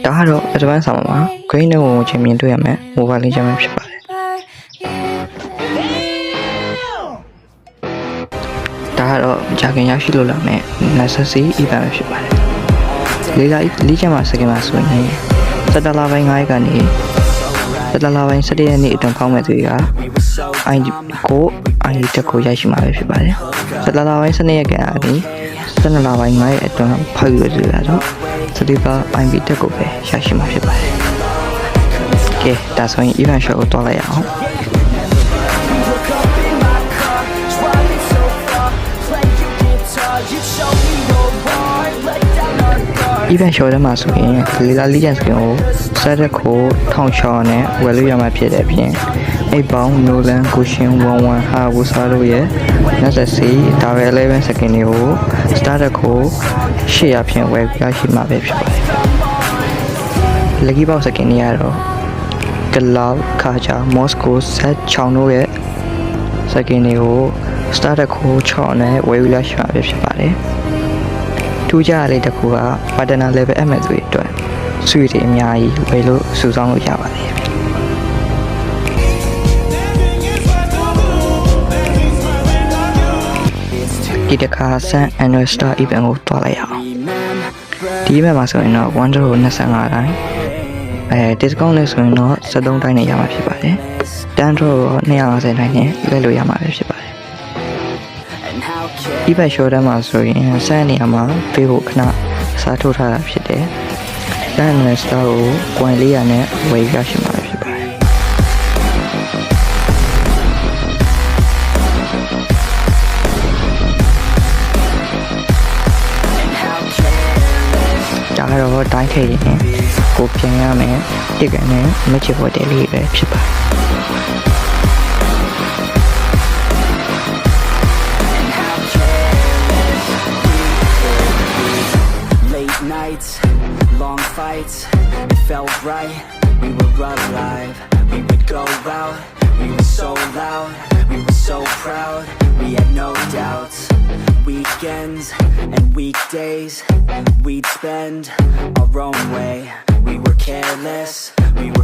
ဒါကတော့အတပန်းဆောင်မှာ green နဲ့ဝင်ချင်းမြင်တွေ့ရမယ် mobile legend ပဲဖြစ်ပါတယ်ဒါကတော့ကြာခင်ရရှိလို့လာမယ် necessary event ပဲဖြစ်ပါတယ်လေးလာ legend မှာ second မှာဆိုရင်17လပိုင်း9ရက်ကနေ17လပိုင်း17ရက်နေ့အတွင်းဖောင်းမဲ့သူတွေက ID ကို ID တက်ကိုရရှိမှာပဲဖြစ်ပါတယ်17လပိုင်း12ရက်ကနေ17လပိုင်း9ရက်အတွင်းဖောက်ယူရသူတွေတော့စတိပါ ID တက်ကိုပဲရရှိမှာဖြစ်ပါတယ်ကဲဒါဆိုရင် event show ကိုတွားလိုက်အောင်event show ထဲမှာဆိုရင်လေးလာ legend skin ကိုဆက်ရက်ကို1600နဲ့ဝယ်လို့ရမှာဖြစ်တဲ့အပြင်အိတ်ပေါင်း Nolan Cushion 11 Hayabusa တို့ရဲ့ necessary ဒါပဲ11 skin တွေကို starter ကို800ဖြင့်ဝယ်ရရှိမှာပဲဖြစ်ပါတယ် lucky box skin တွေကတော့ Glove Kaja Moscow set 6တို့ရဲ့ skin တွေကို starter ကို6နဲ့ဝယ်ရရှိမှာပဲဖြစ်ပါတယ်ထူးခြားလေးတစ်ခုက partner level အမှတ်တွေအတွက်ဆွေတွေအများကြီးဝယ်လို့စုဆောင်းလို့ရပါတယ်ဒီတစ်ခါဆန် annual star event ကိုတွားလိုက်အောင်ဒီ event မှာဆိုရင်တော့1 draw 25တိုင်းdiscount နဲ့ဆိုရင်တော့73တိုင်းနဲ့ရမှာဖြစ်ပါတယ်10 draw 250တိုင်းနဲ့လဲလို့ရမှာပဲဖြစ်ပါတယ်ဒီဘက် show တန်းမှာဆိုရင်စမ်းနေရာမှာပေးဖို့ခဏစားထိုးထားတာဖြစ်တယ်။စမ်းနယ်စတာကို point 400နဲ့ဝယ်ရရှိမှာဖြစ်ပါတယ်။ဒါကတော့တိုင်းထိပ်ရင်ကိုပြန်ရမယ်တစ်ကန်နဲ့မချစ်ဖို့တဲလေးပဲဖြစ်ပါတယ်။ Nights, long fights, it felt right, we were alive, we would go out, we were so loud, we were so proud, we had no doubts, weekends and weekdays, we'd spend our own way, we were careless, we were